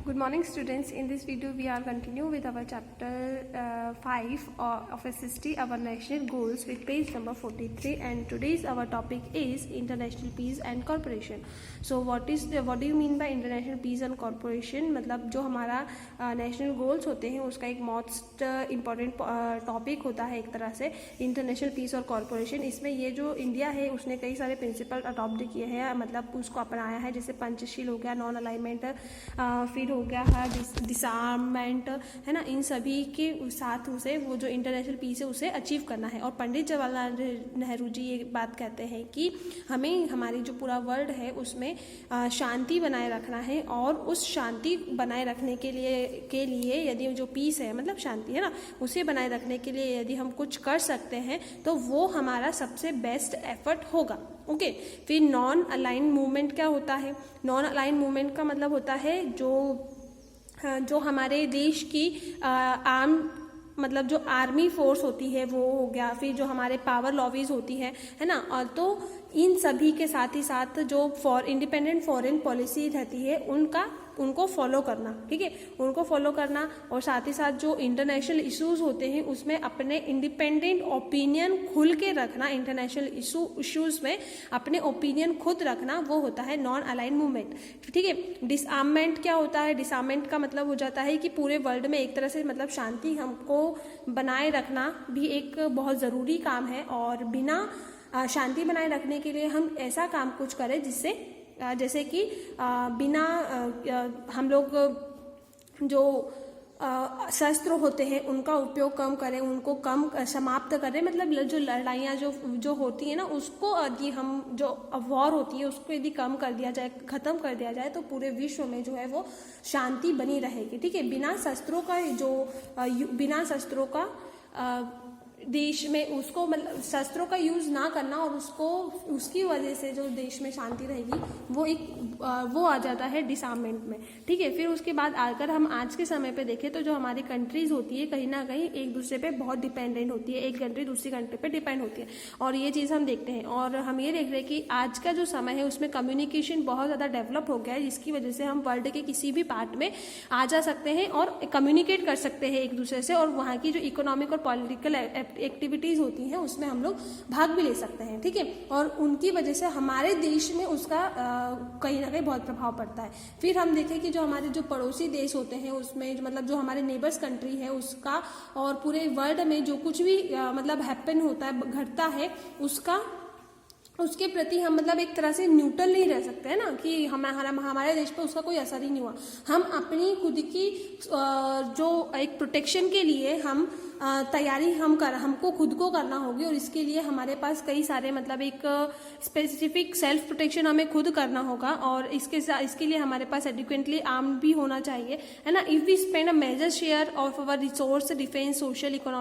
Good morning students. In this video we are continue with our chapter 5 of SST, our national goals, with page number 43, and today's our topic is international peace and cooperation. So what do you mean by international peace and cooperation? मतलब जो हमारा national goals होते हैं उसका एक most important topic होता है एक तरह से इंटरनेशनल पीस और कॉरपोरेशन। इसमें ये जो इंडिया है उसने कई सारे प्रिंसिपल अडॉप्ट किए हैं, मतलब उसको अपनाया है, जैसे पंचशील हो गया, नॉन अलाइनमेंट, फिर हो गया है डिसआर्ममेंट, है ना। इन सभी के साथ उसे वो जो इंटरनेशनल पीस है उसे अचीव करना है। और पंडित जवाहरलाल नेहरू जी ये बात कहते हैं कि हमें हमारी जो पूरा वर्ल्ड है उसमें शांति बनाए रखना है, और उस शांति बनाए रखने के लिए यदि जो पीस है मतलब शांति है ना, उसे बनाए रखने के लिए यदि हम कुछ कर सकते हैं तो वो हमारा सबसे बेस्ट एफर्ट होगा। ओके, फिर नॉन अलाइन मूवमेंट क्या होता है? नॉन अलाइन मूवमेंट का मतलब होता है जो हमारे देश की आर्म मतलब जो आर्मी फोर्स होती है वो हो गया, फिर जो हमारे पावर लॉबीज होती है ना, और तो इन सभी के साथ ही साथ जो इंडिपेंडेंट फॉरेन पॉलिसी रहती है उनको फॉलो करना, ठीक है, उनको फॉलो करना। और साथ ही साथ जो इंटरनेशनल इश्यूज होते हैं उसमें अपने इंडिपेंडेंट ओपिनियन खुल के रखना, इंटरनेशनल इश्यूज में अपने ओपिनियन खुद रखना, वो होता है नॉन अलाइन मूवमेंट, ठीक है। डिसआर्ममेंट क्या होता है? डिसआर्ममेंट का मतलब हो जाता है कि पूरे वर्ल्ड में एक तरह से मतलब शांति हमको बनाए रखना भी एक बहुत ज़रूरी काम है, और बिना शांति बनाए रखने के लिए हम ऐसा काम कुछ करें जिससे जैसे कि बिना हम लोग जो शस्त्र होते हैं उनका उपयोग कम करें, उनको कम समाप्त करें, मतलब जो लड़ाइयाँ जो होती है ना उसको यदि हम जो वॉर होती है उसको यदि कम कर दिया जाए, ख़त्म कर दिया जाए, तो पूरे विश्व में जो है वो शांति बनी रहेगी, ठीक है। बिना शस्त्रों का देश में उसको मतलब शस्त्रों का यूज़ ना करना, और उसकी वजह से जो देश में शांति रहेगी वो आ जाता है डिसआर्ममेंट में, ठीक है। फिर उसके बाद अगर हम आज के समय पे देखें तो जो हमारी कंट्रीज होती है कहीं ना कहीं एक दूसरे पे बहुत डिपेंडेंट होती है, एक कंट्री दूसरी कंट्री पे डिपेंड होती है, और ये चीज़ हम देखते हैं। और हम ये देख रहे हैं कि आज का जो समय है उसमें कम्युनिकेशन बहुत ज़्यादा डेवलप हो गया है, जिसकी वजह से हम वर्ल्ड के किसी भी पार्ट में आ जा सकते हैं और कम्युनिकेट कर सकते हैं एक दूसरे से, और वहाँ की जो इकोनॉमिक और पॉलिटिकल एक्टिविटीज होती हैं उसमें हम लोग भाग भी ले सकते हैं, ठीक है। और उनकी वजह से हमारे देश में उसका कहीं ना कहीं बहुत प्रभाव पड़ता है। फिर हम देखें कि जो हमारे जो पड़ोसी देश होते हैं उसमें मतलब जो हमारे नेबर्स कंट्री है उसका, और पूरे वर्ल्ड में जो कुछ भी मतलब हैपन होता है, घटता है, उसके प्रति हम मतलब एक तरह से न्यूट्रल नहीं रह सकते हैं ना, कि हमारे देश पर उसका कोई असर ही नहीं हुआ। हम अपनी खुद की जो एक प्रोटेक्शन के लिए हम तैयारी हमको खुद को करना होगी, और इसके लिए हमारे पास कई सारे मतलब एक स्पेसिफिक सेल्फ प्रोटेक्शन हमें खुद करना होगा, और इसके लिए हमारे पास एडिक्वेटली आर्म भी होना चाहिए, है ना। If we spend a major share of our resource, defence, social, economic